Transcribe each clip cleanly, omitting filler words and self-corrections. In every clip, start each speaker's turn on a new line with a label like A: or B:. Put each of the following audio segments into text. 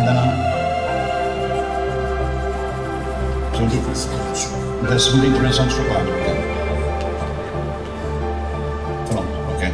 A: Ainda não? Da segunda intervenção do chocolate. Pronto, ok.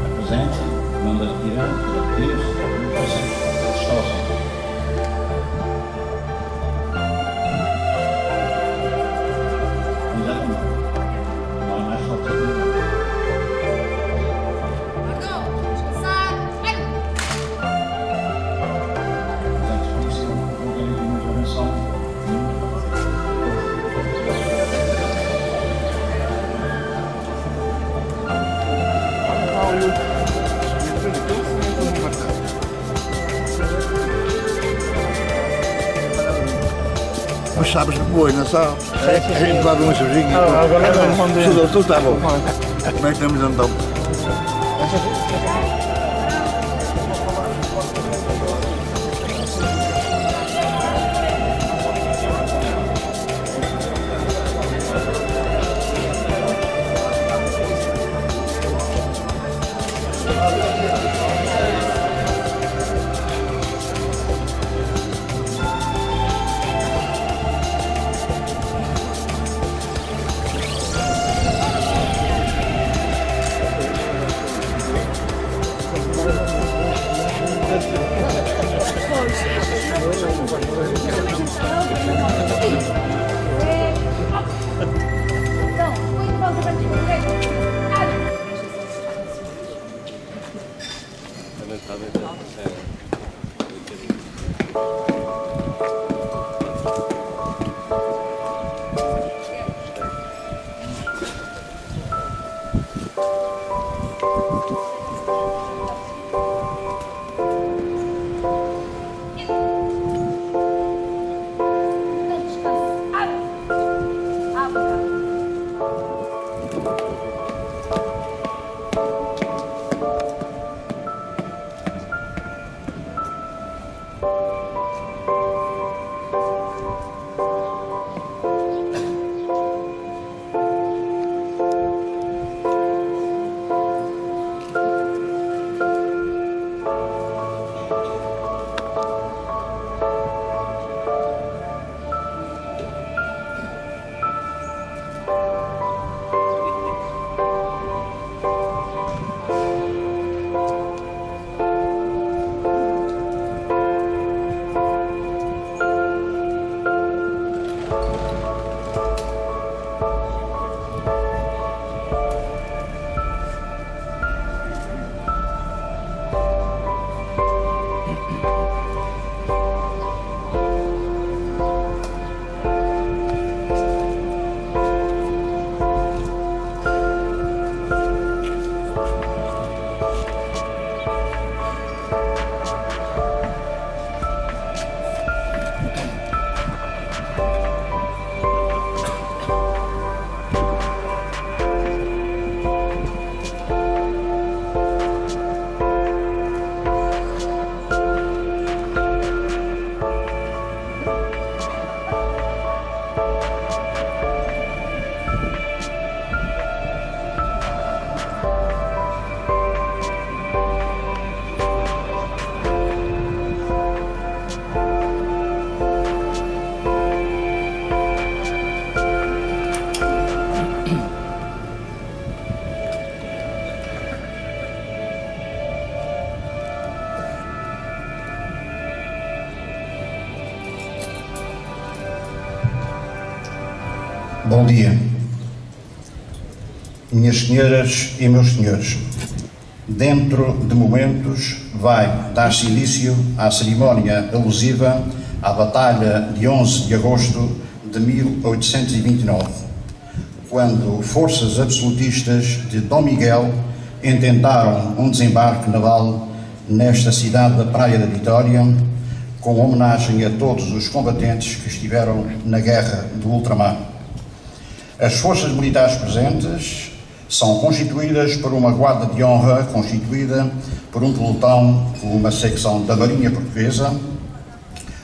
A: Apresente, manda retirar, retira-se, destroça. Exatamente. Não há mais falta de nada.
B: Mas sabes depois, não sabes? A gente vai ver uma cervejinha.
C: Agora não mandei.
B: Tudo está bom. Como é que estamos então?
D: Thank you.
A: Bom dia. Minhas senhoras e meus senhores, dentro de momentos vai dar-se início à cerimónia alusiva à Batalha de 11 de agosto de 1829, quando forças absolutistas de Dom Miguel intentaram um desembarque naval nesta cidade da Praia da Vitória, com homenagem a todos os combatentes que estiveram na Guerra do Ultramar. As forças militares presentes são constituídas por uma guarda de honra constituída por um pelotão, uma secção da Marinha Portuguesa,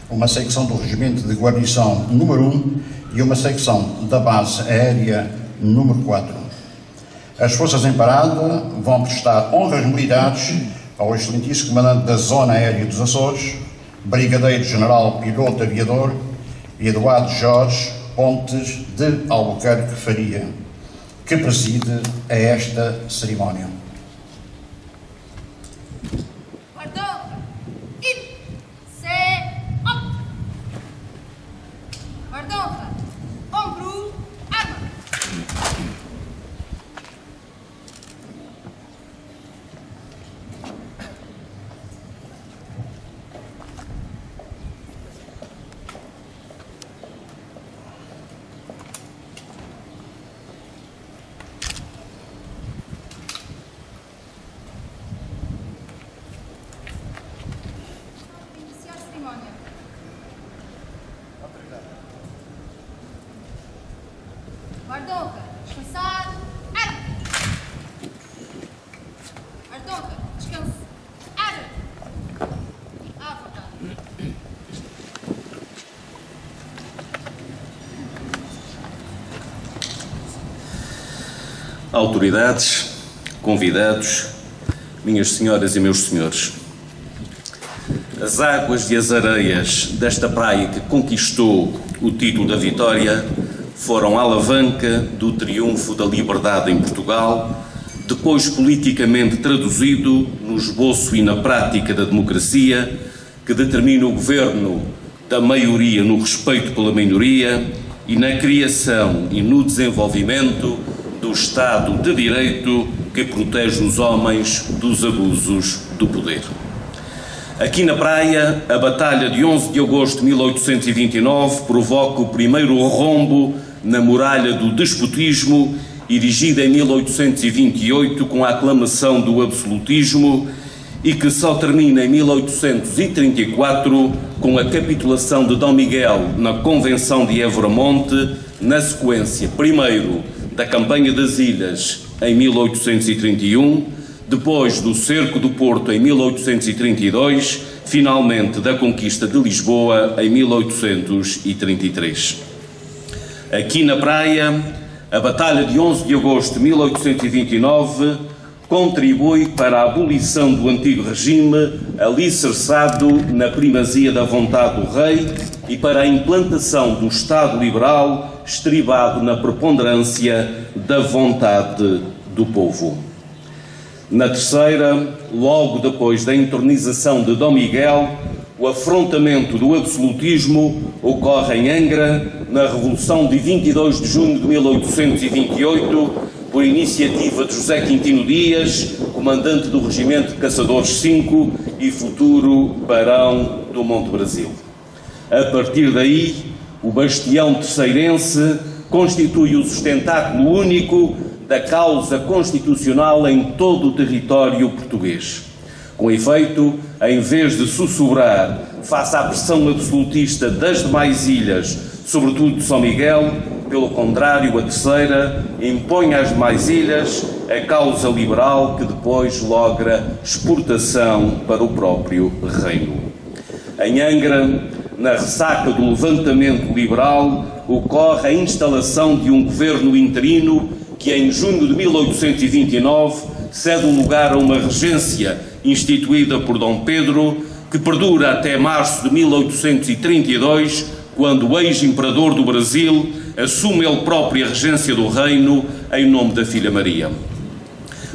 A: uma secção do Regimento de Guarnição número 1 e uma secção da Base Aérea número 4. As forças em parada vão prestar honras militares ao excelentíssimo comandante da Zona Aérea dos Açores, Brigadeiro-General Piloto Aviador Eduardo Jorge Pontes de Albuquerque Faria, que preside a esta cerimónia.
C: Guarda-honra, descansar, arma! Guarda-honra, descanse, arma! À vontade.
D: Autoridades, convidados, minhas senhoras e meus senhores, as águas e as areias desta praia que conquistou o título da vitória foram a alavanca do triunfo da liberdade em Portugal, depois politicamente traduzido no esboço e na prática da democracia, que determina o governo da maioria no respeito pela minoria e na criação e no desenvolvimento do Estado de Direito que protege os homens dos abusos do poder. Aqui na praia, a Batalha de 11 de agosto de 1829 provoca o primeiro rombo na muralha do despotismo, erigida em 1828 com a aclamação do absolutismo e que só termina em 1834 com a capitulação de Dom Miguel na Convenção de Évora-Monte, na sequência, primeiro, da Campanha das Ilhas em 1831, depois do Cerco do Porto em 1832, finalmente da Conquista de Lisboa em 1833. Aqui na praia, a Batalha de 11 de agosto de 1829 contribui para a abolição do antigo regime alicerçado na primazia da vontade do rei e para a implantação do Estado liberal estribado na preponderância da vontade do povo. Na terceira, logo depois da entronização de Dom Miguel, o afrontamento do absolutismo ocorre em Angra, na Revolução de 22 de junho de 1828, por iniciativa de José Quintino Dias, comandante do Regimento de Caçadores 5 e futuro barão do Monte Brasil. A partir daí, o bastião terceirense constitui o sustentáculo único da causa constitucional em todo o território português. Com efeito, em vez de sussurrar face à pressão absolutista das demais ilhas, sobretudo de São Miguel, pelo contrário, a terceira impõe às demais ilhas a causa liberal que depois logra exportação para o próprio reino. Em Angra, na ressaca do levantamento liberal, ocorre a instalação de um governo interino que em junho de 1829 cede o lugar a uma regência instituída por Dom Pedro, que perdura até março de 1832, quando o ex-imperador do Brasil assume ele próprio a regência do reino em nome da filha Maria.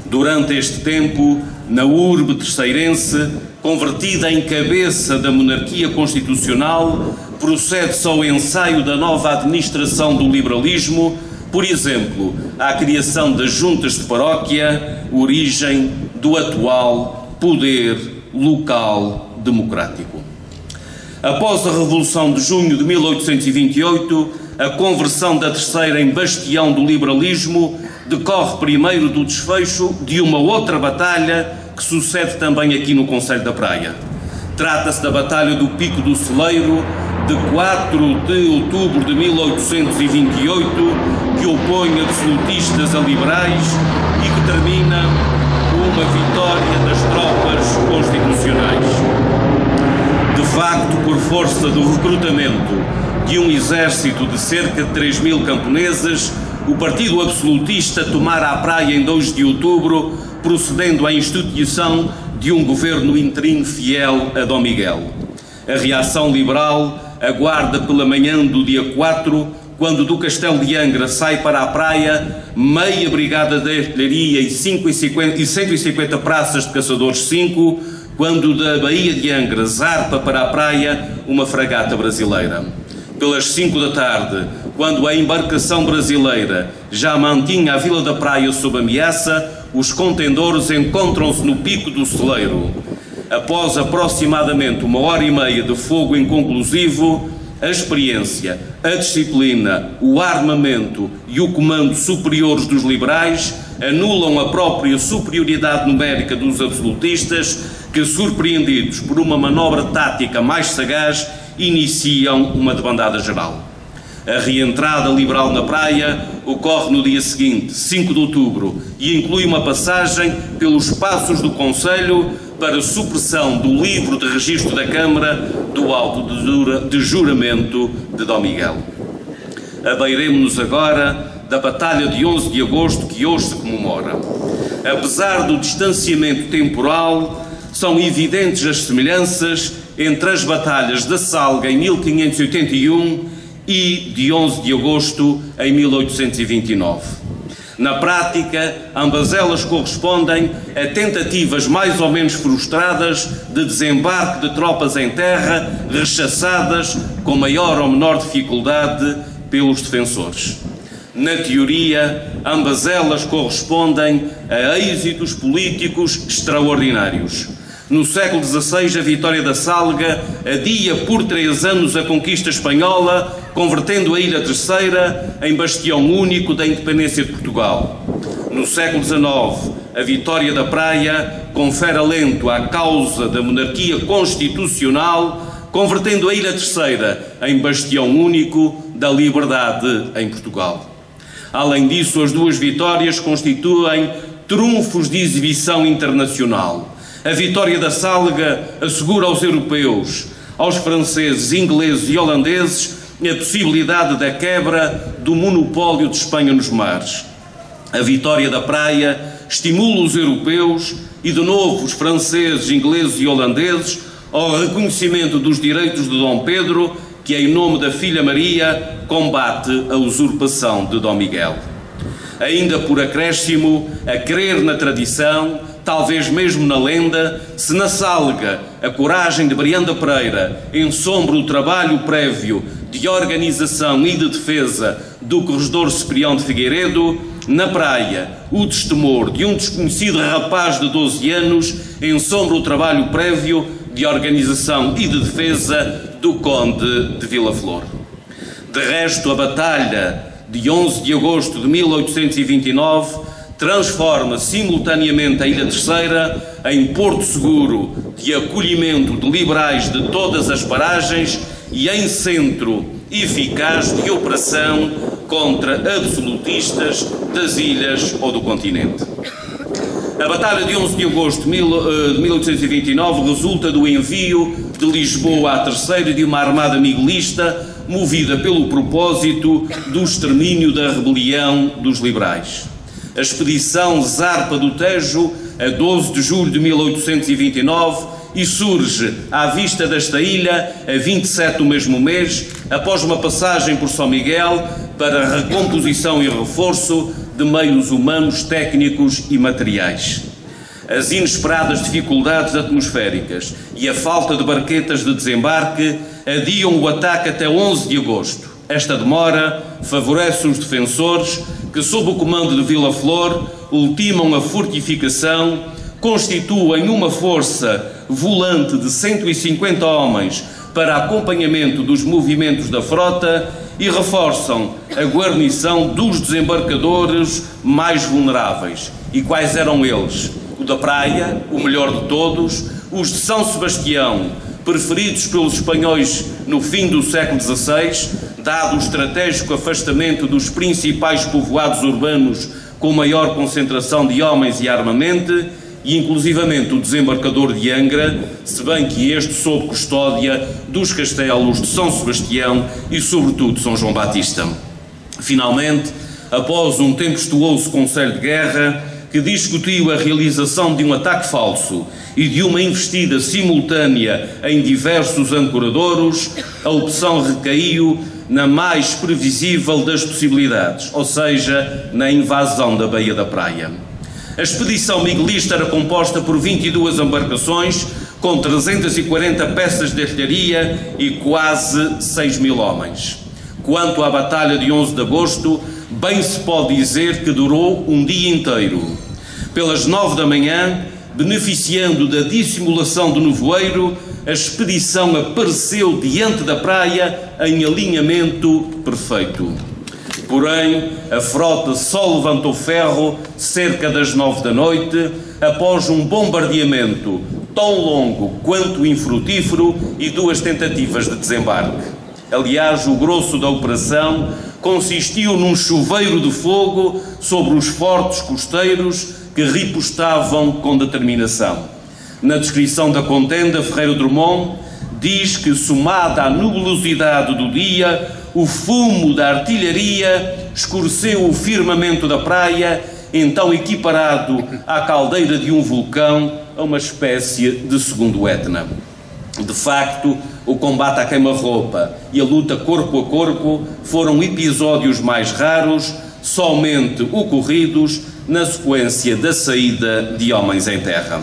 D: Durante este tempo, na urbe terceirense, convertida em cabeça da monarquia constitucional, procede-se ao ensaio da nova administração do liberalismo, por exemplo, à criação das juntas de paróquia, origem do atual poder local democrático. Após a Revolução de Junho de 1828, a conversão da Terceira em bastião do liberalismo decorre primeiro do desfecho de uma outra batalha que sucede também aqui no Concelho da Praia. Trata-se da Batalha do Pico do Celeiro, de 4 de outubro de 1828, que opõe absolutistas a liberais e que termina com uma vitória das tropas constitucionais. De facto, por força do recrutamento de um exército de cerca de 3.000 camponeses, o Partido Absolutista tomara a Praia em 2 de outubro, procedendo à instituição de um governo interino fiel a Dom Miguel. A reação liberal aguarda pela manhã do dia 4, quando do Castelo de Angra sai para a Praia meia brigada de artilharia e 150 praças de caçadores 5, quando da Baía de Angra zarpa para a Praia uma fragata brasileira. Pelas 5 da tarde, quando a embarcação brasileira já mantinha a Vila da Praia sob ameaça, os contendores encontram-se no Pico do Celeiro. Após aproximadamente 1h30 de fogo inconclusivo, a experiência, a disciplina, o armamento e o comando superiores dos liberais anulam a própria superioridade numérica dos absolutistas, que, surpreendidos por uma manobra tática mais sagaz, iniciam uma debandada geral. A reentrada liberal na Praia ocorre no dia seguinte, 5 de outubro, e inclui uma passagem pelos passos do Conselho para supressão do livro de registro da Câmara do auto de juramento de Dom Miguel. Abeiremo-nos agora da Batalha de 11 de agosto, que hoje se comemora. Apesar do distanciamento temporal, são evidentes as semelhanças entre as batalhas da Salga em 1581 e de 11 de agosto em 1829. Na prática, ambas elas correspondem a tentativas mais ou menos frustradas de desembarque de tropas em terra, rechaçadas com maior ou menor dificuldade pelos defensores. Na teoria, ambas elas correspondem a êxitos políticos extraordinários. No século XVI, a vitória da Salga adia por 3 anos a conquista espanhola, convertendo a Ilha Terceira em bastião único da independência de Portugal. No século XIX, a vitória da Praia confere alento à causa da monarquia constitucional, convertendo a Ilha Terceira em bastião único da liberdade em Portugal. Além disso, as duas vitórias constituem trunfos de exibição internacional. A vitória da Salga assegura aos europeus, aos franceses, ingleses e holandeses a possibilidade da quebra do monopólio de Espanha nos mares. A vitória da Praia estimula os europeus e, de novo, os franceses, ingleses e holandeses ao reconhecimento dos direitos de Dom Pedro, que, em nome da filha Maria, combate a usurpação de Dom Miguel. Ainda por acréscimo, a crer na tradição, talvez mesmo na lenda, se na Salga a coragem de Brianda Pereira ensombra o trabalho prévio de organização e de defesa do corregedor Ciprião de Figueiredo, na Praia o destemor de um desconhecido rapaz de 12 anos ensombra o trabalho prévio de organização e de defesa do conde de Vila Flor. De resto, a batalha de 11 de agosto de 1829 transforma simultaneamente a Ilha Terceira em porto seguro de acolhimento de liberais de todas as paragens e em centro eficaz de operação contra absolutistas das ilhas ou do continente. A Batalha de 11 de agosto de 1829 resulta do envio de Lisboa à Terceira de uma armada miguelista movida pelo propósito do extermínio da rebelião dos liberais. A expedição zarpa do Tejo a 12 de julho de 1829 e surge à vista desta ilha a 27 do mesmo mês, após uma passagem por São Miguel para recomposição e reforço de meios humanos, técnicos e materiais. as inesperadas dificuldades atmosféricas e a falta de barquetas de desembarque adiam o ataque até 11 de agosto. Esta demora favorece os defensores que, sob o comando de Vila Flor, ultimam a fortificação, constituem uma força volante de 150 homens para acompanhamento dos movimentos da frota e reforçam a guarnição dos desembarcadores mais vulneráveis. E quais eram eles? O da Praia, o melhor de todos, os de São Sebastião, preferidos pelos espanhóis no fim do século XVI, dado o estratégico afastamento dos principais povoados urbanos com maior concentração de homens e armamento, e inclusivamente o desembarcador de Angra, se bem que este sob custódia dos castelos de São Sebastião e sobretudo São João Batista. Finalmente, após um tempestuoso Conselho de Guerra, que discutiu a realização de um ataque falso e de uma investida simultânea em diversos ancoradouros, a opção recaiu na mais previsível das possibilidades, ou seja, na invasão da Baía da Praia. A expedição miguelista era composta por 22 embarcações, com 340 peças de artilharia e quase 6.000 homens. Quanto à Batalha de 11 de agosto, bem se pode dizer que durou um dia inteiro. Pelas 9 da manhã, beneficiando da dissimulação do nevoeiro, a expedição apareceu diante da praia em alinhamento perfeito. Porém, a frota só levantou ferro cerca das 9 da noite, após um bombardeamento tão longo quanto infrutífero e 2 tentativas de desembarque. Aliás, o grosso da operação consistiu num chuveiro de fogo sobre os fortes costeiros que ripostavam com determinação. Na descrição da contenda, Ferreira Drummond diz que, somada à nebulosidade do dia, o fumo da artilharia escureceu o firmamento da praia, então equiparado à caldeira de um vulcão, a uma espécie de segundo Etna. De facto, o combate à queima-roupa e a luta corpo a corpo foram episódios mais raros, somente ocorridos na sequência da saída de homens em terra.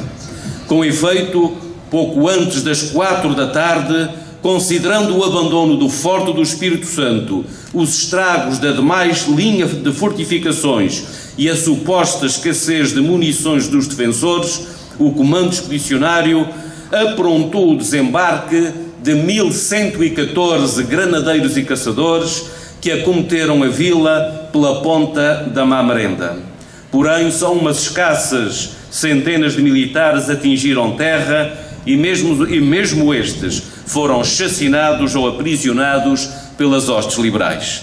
D: Com efeito, pouco antes das 4 da tarde, considerando o abandono do Forte do Espírito Santo, os estragos da demais linha de fortificações e a suposta escassez de munições dos defensores, o comando expedicionário aprontou o desembarque de 1.114 granadeiros e caçadores que acometeram a vila pela ponta da Mamerenda. Porém, só umas escassas centenas de militares atingiram terra e mesmo estes foram chacinados ou aprisionados pelas hostes liberais.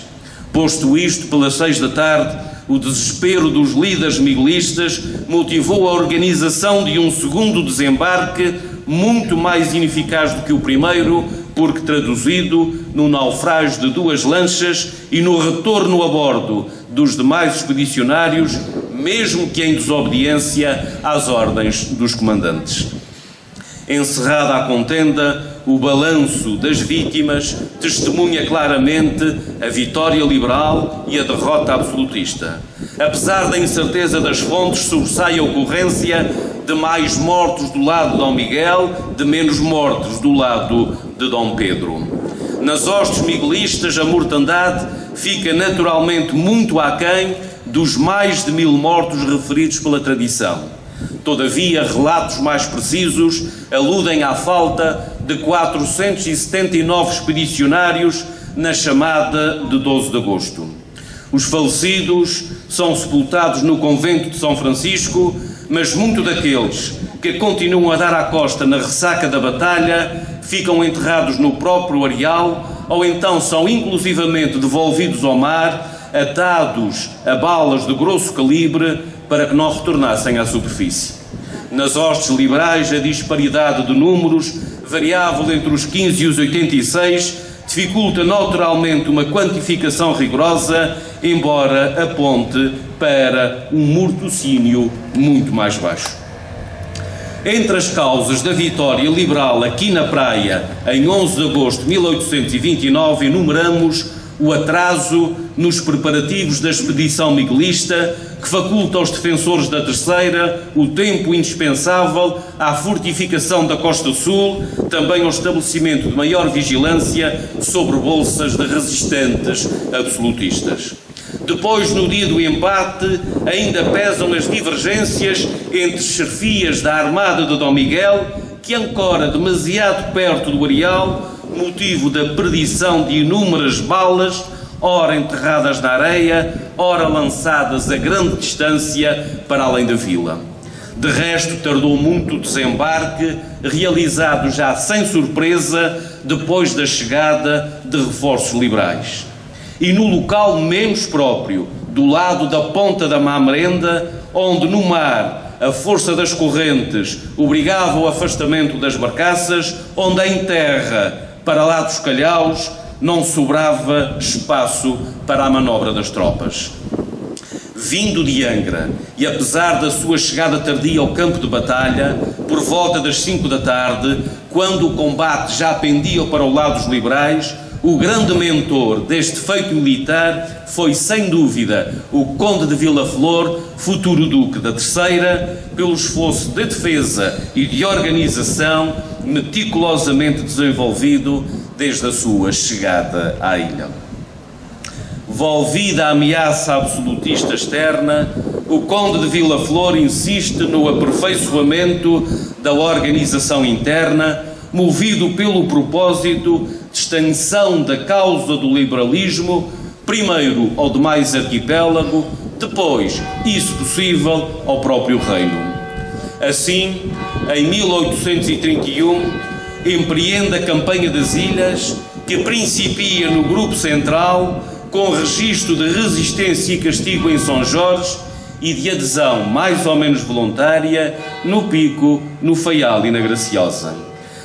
D: Posto isto, pelas 6 da tarde, o desespero dos líderes miguelistas motivou a organização de um segundo desembarque muito mais ineficaz do que o primeiro, porque traduzido no naufrágio de 2 lanchas e no retorno a bordo dos demais expedicionários, mesmo que em desobediência às ordens dos comandantes. Encerrada a contenda, o balanço das vítimas testemunha claramente a vitória liberal e a derrota absolutista. Apesar da incerteza das fontes, sobressai a ocorrência de mais mortos do lado de Dom Miguel, de menos mortos do lado de Dom Pedro. Nas hostes miguelistas, a mortandade fica naturalmente muito aquém dos mais de 1000 mortos referidos pela tradição. Todavia, relatos mais precisos aludem à falta de 479 expedicionários na chamada de 12 de agosto. Os falecidos são sepultados no convento de São Francisco, mas muitos daqueles que continuam a dar à costa na ressaca da batalha ficam enterrados no próprio areal ou então são inclusivamente devolvidos ao mar, atados a balas de grosso calibre para que não retornassem à superfície. Nas hostes liberais, a disparidade de números, variável entre os 15 e os 86, dificulta naturalmente uma quantificação rigorosa, embora aponte para um morticínio muito mais baixo. Entre as causas da vitória liberal aqui na praia, em 11 de agosto de 1829, enumeramos o atraso nos preparativos da expedição miguelista, que faculta aos defensores da Terceira o tempo indispensável à fortificação da Costa Sul, também ao estabelecimento de maior vigilância sobre bolsas de resistentes absolutistas. Depois, no dia do embate, ainda pesam as divergências entre chefias da Armada de Dom Miguel, que ancora demasiado perto do areal, motivo da perdição de inúmeras balas, ora enterradas na areia, ora lançadas a grande distância para além da vila. De resto, tardou muito o desembarque, realizado já sem surpresa, depois da chegada de reforços liberais. E no local menos próprio, do lado da Ponta da Mamerenda, onde no mar a força das correntes obrigava o afastamento das barcaças, onde em terra, para lá dos calhaus, não sobrava espaço para a manobra das tropas. Vindo de Angra, e apesar da sua chegada tardia ao campo de batalha, por volta das 5 da tarde, quando o combate já pendia para o lado dos liberais, o grande mentor deste feito militar foi, sem dúvida, o Conde de Vila Flor, futuro Duque da Terceira, pelo esforço de defesa e de organização meticulosamente desenvolvido desde a sua chegada à ilha. Volvida a ameaça absolutista externa, o Conde de Vila Flor insiste no aperfeiçoamento da organização interna, movido pelo propósito de extensão da causa do liberalismo, primeiro ao demais arquipélago, depois, e se possível, ao próprio reino. Assim, em 1831, empreende a campanha das Ilhas, que principia no Grupo Central, com registro de resistência e castigo em São Jorge e de adesão mais ou menos voluntária no Pico, no Faial e na Graciosa.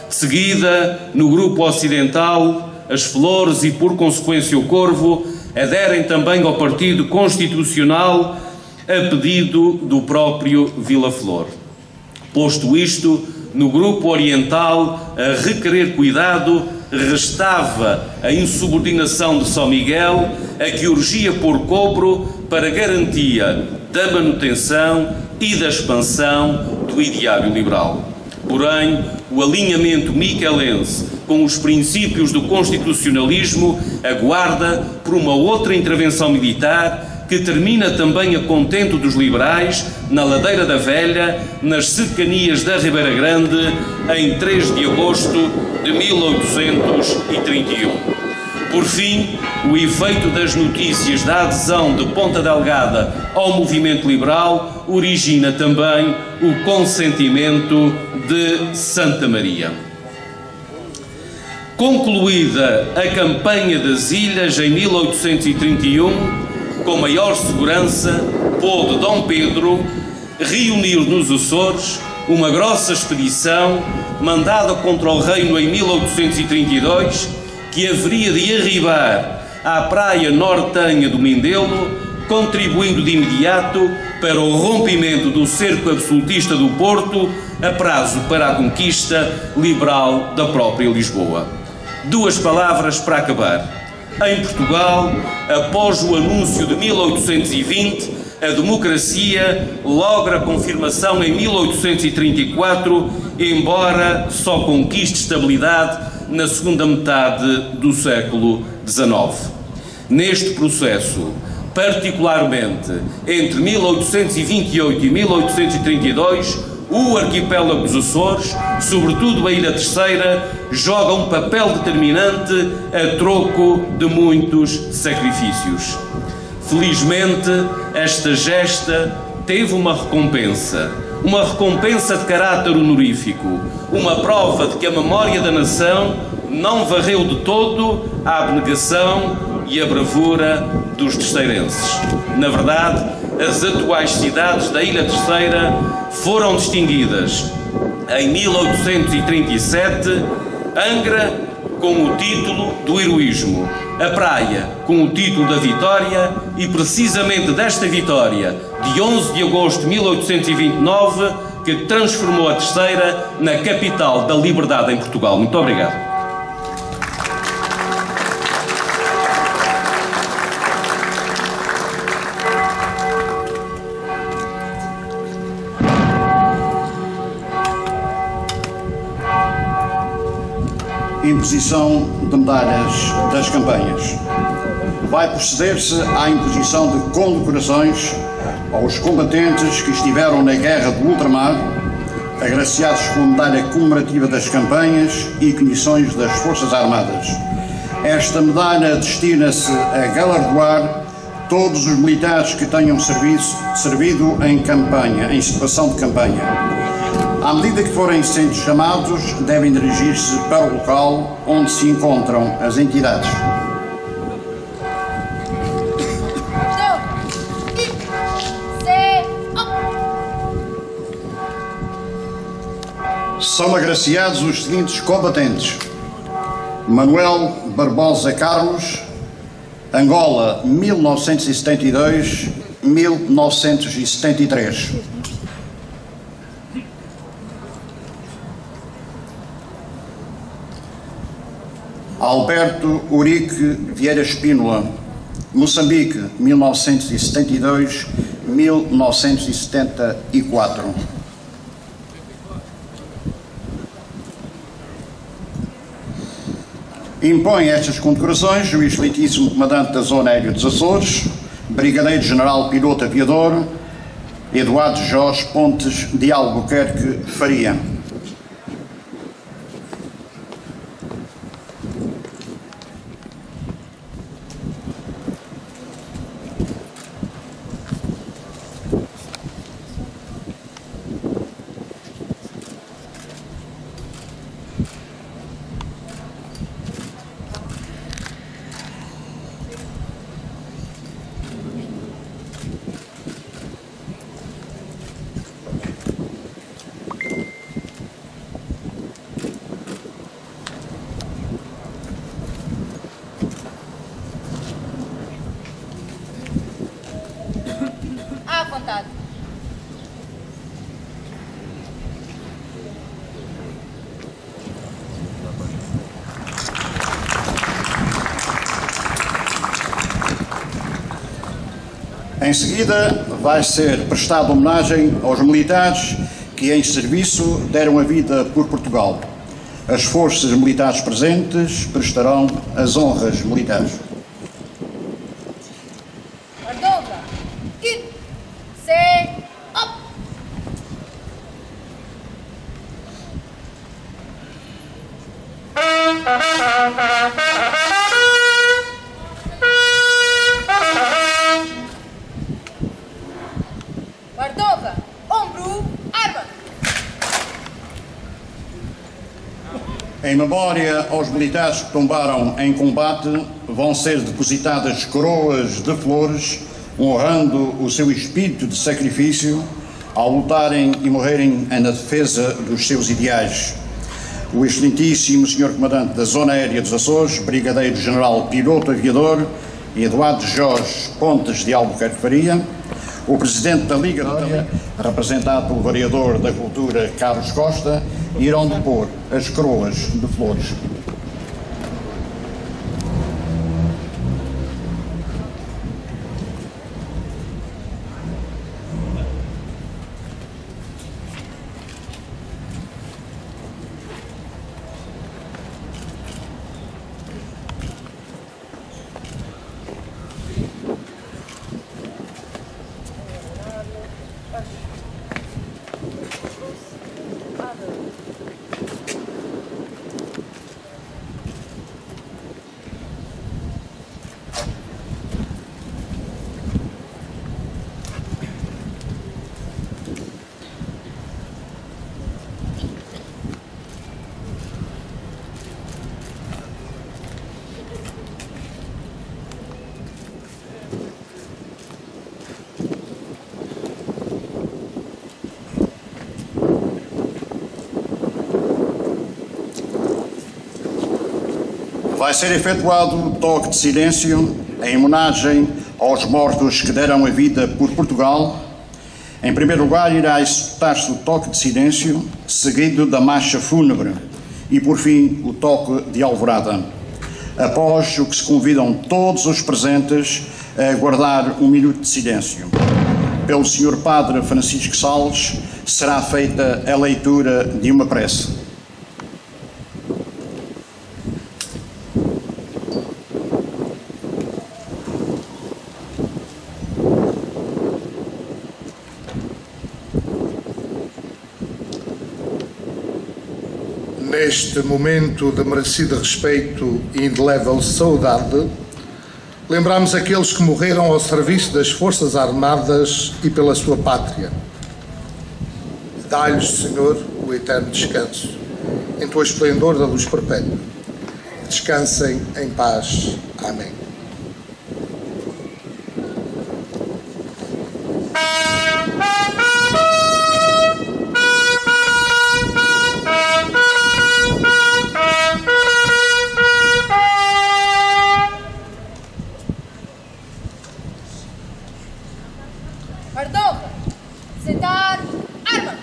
D: De seguida, no Grupo Ocidental, as Flores e, por consequência, o Corvo aderem também ao Partido Constitucional a pedido do próprio Vila Flor. Posto isto, no Grupo Oriental, a requerer cuidado, restava a insubordinação de São Miguel, a que urgia por cobro para garantia da manutenção e da expansão do ideário liberal. Porém, o alinhamento miquelense com os princípios do constitucionalismo aguarda por uma outra intervenção militar que termina também a contento dos liberais na Ladeira da Velha, nas cercanias da Ribeira Grande, em 3 de agosto de 1831. Por fim, o efeito das notícias da adesão de Ponta Delgada ao movimento liberal origina também o consentimento de Santa Maria. Concluída a campanha das Ilhas em 1831, com maior segurança, pôde Dom Pedro reunir nos Açores uma grossa expedição mandada contra o reino em 1832, que haveria de arribar à praia nortenha do Mindelo, contribuindo de imediato para o rompimento do cerco absolutista do Porto, a prazo para a conquista liberal da própria Lisboa. Duas palavras para acabar. Em Portugal, após o anúncio de 1820, a democracia logra confirmação em 1834, embora só conquiste estabilidade na segunda metade do século XIX. Neste processo, particularmente entre 1828 e 1832, o arquipélago dos Açores, sobretudo a Ilha Terceira, joga um papel determinante a troco de muitos sacrifícios. Felizmente, esta gesta teve uma recompensa de caráter honorífico, uma prova de que a memória da nação não varreu de todo a abnegação e a bravura dos terceirenses. Na verdade, as atuais cidades da Ilha Terceira foram distinguidas em 1837, Angra com o título do heroísmo, a Praia com o título da vitória e precisamente desta vitória, de 11 de agosto de 1829, que transformou a Terceira na capital da liberdade em Portugal. Muito obrigado.
A: imposição de medalhas das campanhas. Vai proceder-se à imposição de condecorações aos combatentes que estiveram na Guerra do Ultramar, agraciados com a medalha comemorativa das campanhas e comissões das Forças Armadas. Esta medalha destina-se a galardoar todos os militares que tenham servido em campanha, em situação de campanha. À medida que forem sendo chamados, devem dirigir-se para o local onde se encontram as entidades. São agraciados os seguintes combatentes: Manuel Barbosa Carlos, Angola, 1972-1973. Alberto Urique Vieira Espínola, Moçambique, 1972-1974. Impõe estas condecorações o excelentíssimo comandante da Zona Aérea dos Açores, Brigadeiro-General Piloto Aviador Eduardo Jorge Pontes de Albuquerque Faria.
C: À vontade.
A: Em seguida, vai ser prestada homenagem aos militares que em serviço deram a vida por Portugal. As forças militares presentes prestarão as honras militares.
C: Ardonga. Set. Up. Ardonga. Ombro. Arma.
A: Em memória aos militares que tombaram em combate, vão ser depositadas coroas de flores, honrando o seu espírito de sacrifício ao lutarem e morrerem na defesa dos seus ideais. O excelentíssimo Sr. Comandante da Zona Aérea dos Açores, Brigadeiro-General Piloto Aviador Eduardo Jorge Pontes de Albuquerque Faria, o Presidente da Liga da Itália, representado pelo Vereador da Cultura Carlos Costa, irão depor as coroas de flores. Vai ser efetuado o toque de silêncio em homenagem aos mortos que deram a vida por Portugal. Em primeiro lugar, irá executar-se o toque de silêncio, seguido da marcha fúnebre e, por fim, o toque de alvorada. Após o que se convidam todos os presentes a guardar um minuto de silêncio. Pelo Sr. Padre Francisco Salles será feita a leitura de uma prece.
E: Neste momento de merecido respeito e indelével saudade, lembramos aqueles que morreram ao serviço das Forças Armadas e pela sua pátria. Dá-lhes, Senhor, o eterno descanso, em tua esplendor da luz perpétua. Descansem em paz. Amém.
C: Mardonga, sentar, arma!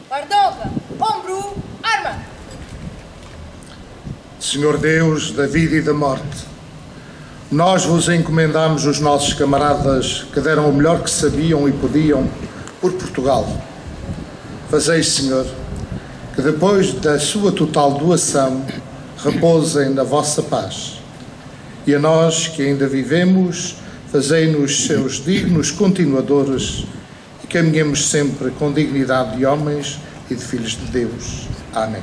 C: Mardonga, ombro, arma!
E: Senhor Deus da vida e da morte, nós vos encomendamos os nossos camaradas que deram o melhor que sabiam e podiam por Portugal. Fazeis, Senhor, que depois da sua total doação repousem na vossa paz. E a nós que ainda vivemos, fazei-nos seus dignos continuadores e caminhemos sempre com dignidade de homens e de filhos de Deus. Amém.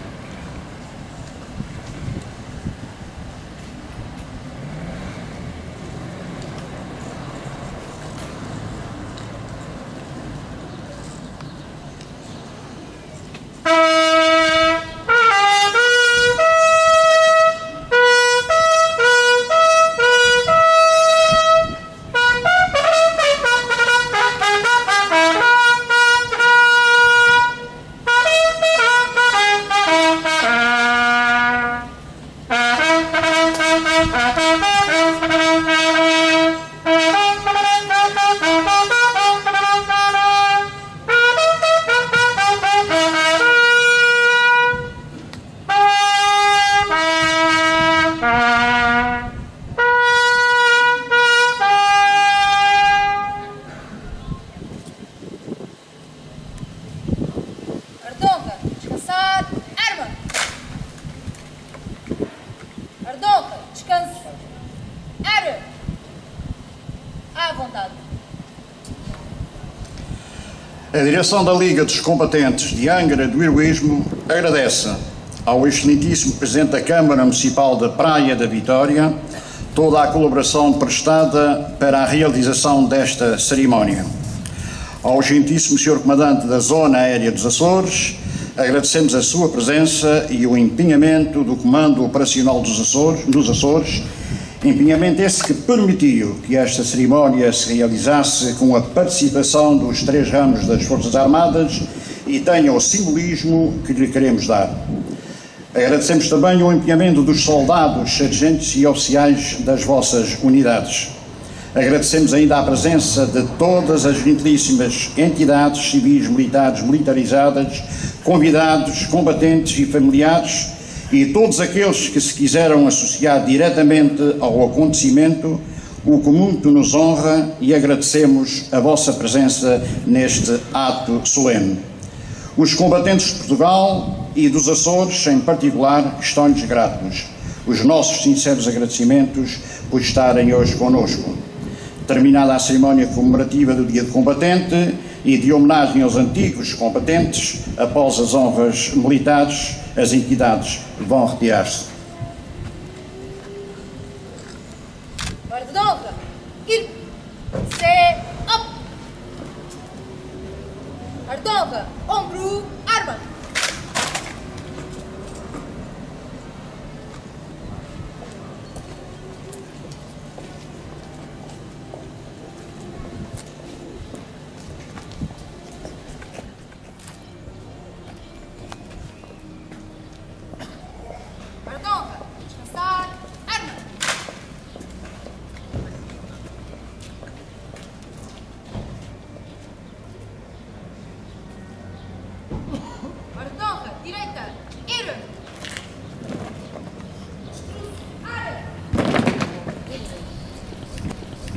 C: Mardonga, descansar, arma! Mardonga, descanse, arma! À vontade.
A: A direção da Liga dos Combatentes de Angra do Heroísmo agradece ao excelentíssimo Presidente da Câmara Municipal de Praia da Vitória toda a colaboração prestada para a realização desta cerimónia. Ao gentíssimo Sr. Comandante da Zona Aérea dos Açores, agradecemos a sua presença e o empenhamento do Comando Operacional dos Açores, empenhamento esse que permitiu que esta cerimónia se realizasse com a participação dos 3 ramos das Forças Armadas e tenha o simbolismo que lhe queremos dar. Agradecemos também o empenhamento dos soldados, sargentos e oficiais das vossas unidades. Agradecemos ainda a presença de todas as gentilíssimas entidades civis, militares, militarizadas, convidados, combatentes e familiares e todos aqueles que se quiseram associar diretamente ao acontecimento, o que muito nos honra, e agradecemos a vossa presença neste ato solene. Os combatentes de Portugal e dos Açores, em particular, estão-lhes gratos. Os nossos sinceros agradecimentos por estarem hoje connosco. Terminada a cerimónia comemorativa do Dia do Combatente e de homenagem aos antigos combatentes, após as honras militares, as entidades vão retirar-se.
C: Mardonga, ir, se, op! Mardonga, ombro, arma!